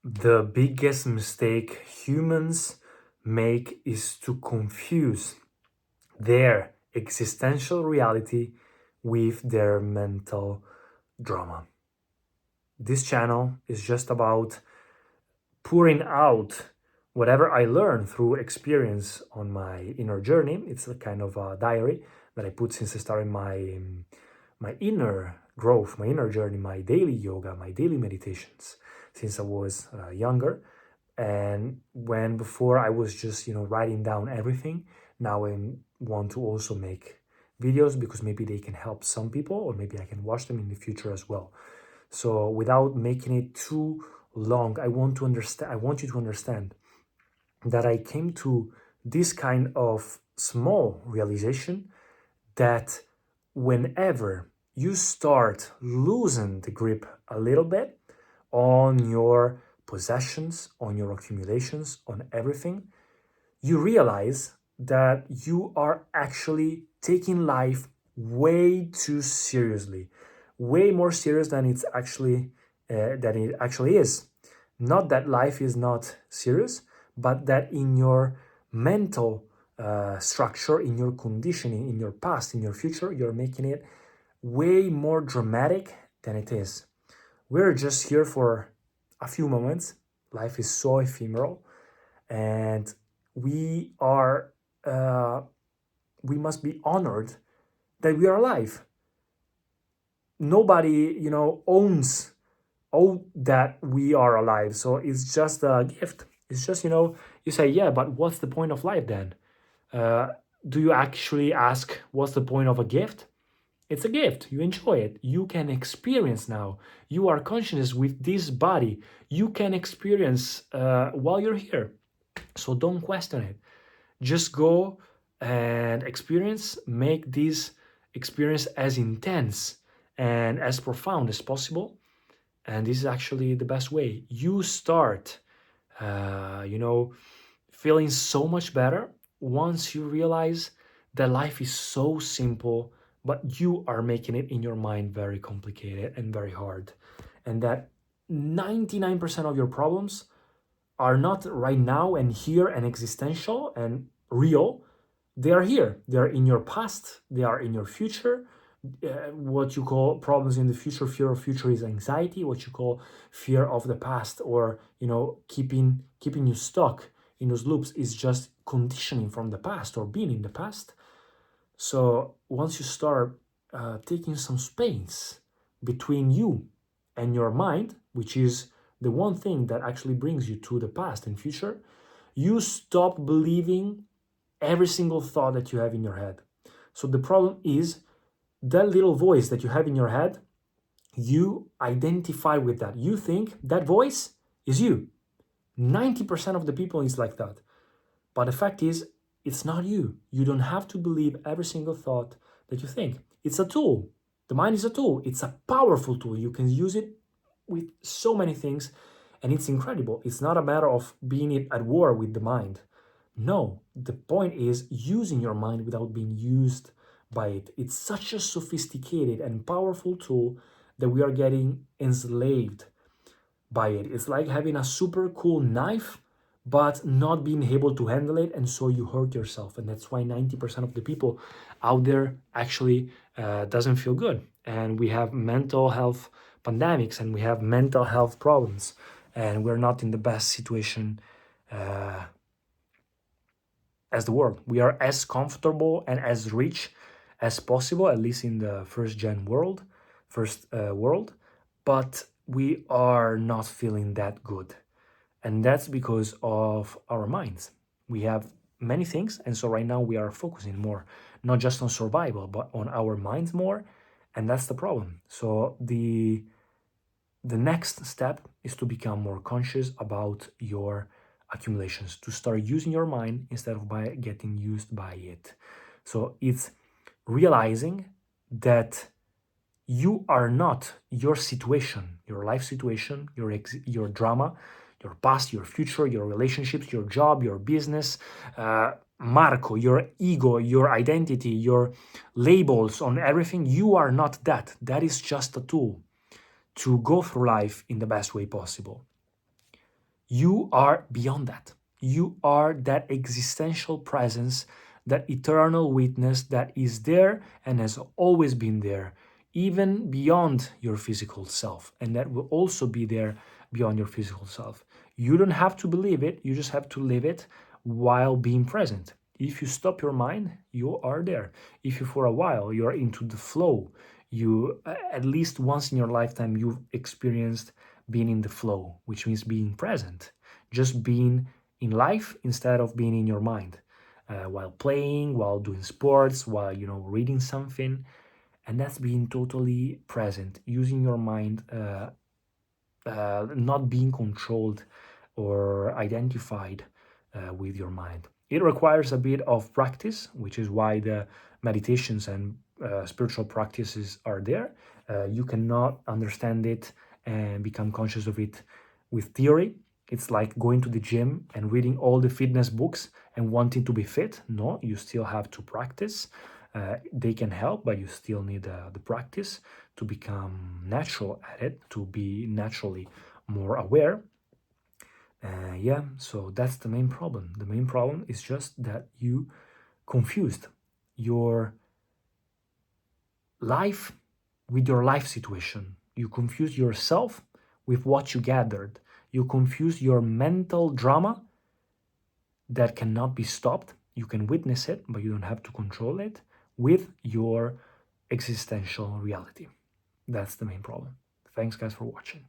The biggest mistake humans make is to confuse their existential reality with their mental drama. This channel is just about pouring out whatever I learned through experience on my inner journey. It's a kind of a diary that I put since I started my inner growth, my inner journey, my daily yoga, my daily meditations since I was younger. And when before I was just writing down everything, now I want to also make videos because maybe they can help some people, or maybe I can watch them in the future as well. So without making it too long, I want you to understand that I came to this kind of small realization that whenever you start losing the grip a little bit on your possessions, on your accumulations, on everything, you realize that you are actually taking life way too seriously, way more serious than it actually is. Not that life is not serious, but that in your mental structure, in your conditioning, in your past, in your future, you're making it way more dramatic than it is. We're just here for a few moments. Life is so ephemeral, and we are we must be honored that we are alive. Nobody owns all that we are alive, so it's just a gift. It's just you say, yeah, but what's the point of life then? uh, do you actually ask what's the point of a gift? It's a gift. You enjoy it. You can experience now. You are conscious with this body. You can experience while you're here. So don't question it. Just go and experience. Make this experience as intense and as profound as possible. And this is actually the best way. You start, uh, you know, feeling so much better once you realize that life is so simple, but you are making it in your mind very complicated and very hard. And that 99% of your problems are not right now and here and existential and real. They are here. They are in your past. They are in your future. What you call problems in the future, fear of future, is anxiety. What you call fear of the past, or keeping you stuck in those loops, is just conditioning from the past or being in the past. So once you start taking some space between you and your mind, which is the one thing that actually brings you to the past and future, you stop believing every single thought that you have in your head. So the problem is that little voice that you have in your head, you identify with that. You think that voice is you. 90% of the people is like that. But the fact is, it's not you. You don't have to believe every single thought that you think. It's a tool. The mind is a tool. It's a powerful tool. You can use it with so many things, and it's incredible. It's not a matter of being at war with the mind. No, the point is using your mind without being used by it. It's such a sophisticated and powerful tool that we are getting enslaved by it. It's like having a super cool knife, but not being able to handle it, and so you hurt yourself. And that's why 90% of the people out there actually doesn't feel good. And we have mental health pandemics, and we have mental health problems, and we're not in the best situation as the world. We are as comfortable and as rich as possible, at least in the first world, but we are not feeling that good. And that's because of our minds. We have many things, and so right now we are focusing more, not just on survival, but on our minds more, and that's the problem. So the next step is to become more conscious about your accumulations, to start using your mind instead of by getting used by it. So it's realizing that you are not your situation, your life situation, your drama, your past, your future, your relationships, your job, your business, Marco, your ego, your identity, your labels on everything. You are not that. That is just a tool to go through life in the best way possible. You are beyond that. You are that existential presence, that eternal witness that is there and has always been there, even beyond your physical self, and that will also be there beyond your physical self. You don't have to believe it, you just have to live it while being present. If you stop your mind, you are there. If you, for a while, you're into the flow, you, at least once in your lifetime, you've experienced being in the flow, which means being present, just being in life instead of being in your mind, while playing, while doing sports, while reading something, and that's being totally present, using your mind, not being controlled or identified with your mind. It requires a bit of practice, which is why the meditations and spiritual practices are there. You cannot understand it and become conscious of it with theory. It's like going to the gym and reading all the fitness books and wanting to be fit. No, you still have to practice. They can help, but you still need the practice to become natural at it, to be naturally more aware. Yeah, so that's the main problem. The main problem is just that you confused your life with your life situation. You confuse yourself with what you gathered. You confuse your mental drama that cannot be stopped. You can witness it, but you don't have to control it, with your existential reality. That's the main problem. Thanks, guys, for watching.